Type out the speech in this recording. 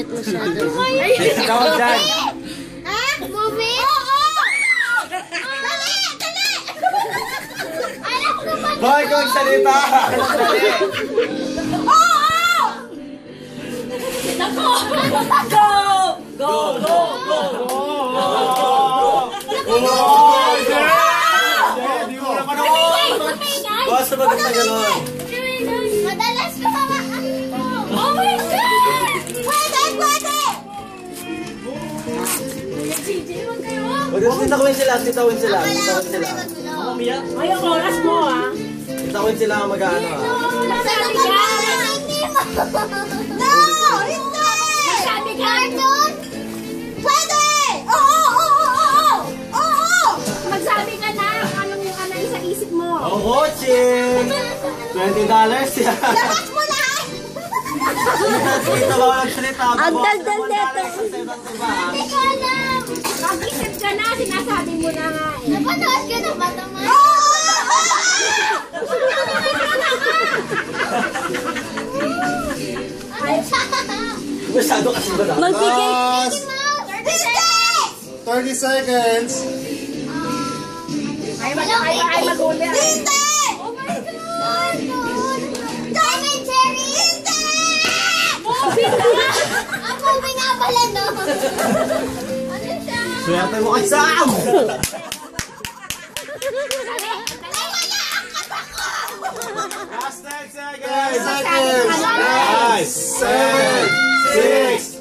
masyado. Ikaw dyan. Ha? Movie? Oo! Dali! Dali! Alam ko ba? Boy, kung salita! Dali! Oo! Nako! Go! Go! Go! Go! Hindi mo naman ako! Basta maganda gano'n. Madalas ko pa oh my God! Pwede! Pwede! Titawin sila, titawin sila. Ay, ang oras mo ah. Titawin sila ang mag-ano ah. Sabi ka! No! Hindi! Sabi ka! Cartoon! Pwede! Oo! Oo! Oo! Magsabi ka na kung anong sa isip mo. Ang coaching! $20 yan. Labas mo na! Dito ba walang salita? Ang daldal nito. Hindi ko alam! Mag-isip ka na, sinasabi mo na nga eh. Napanood ka na ba naman? Masyado kasi ba na? Magbigay! 30 seconds. Ay, mag-uli. Hindi! Oh my God! Tom and Jerry! Hindi! Movie na! Ang movie nga pala, no? Ano siya? Swerte mo kay Sam! Ay, wala! Ang kata ko! Last 10 seconds! 10 seconds. 5, 7, 6,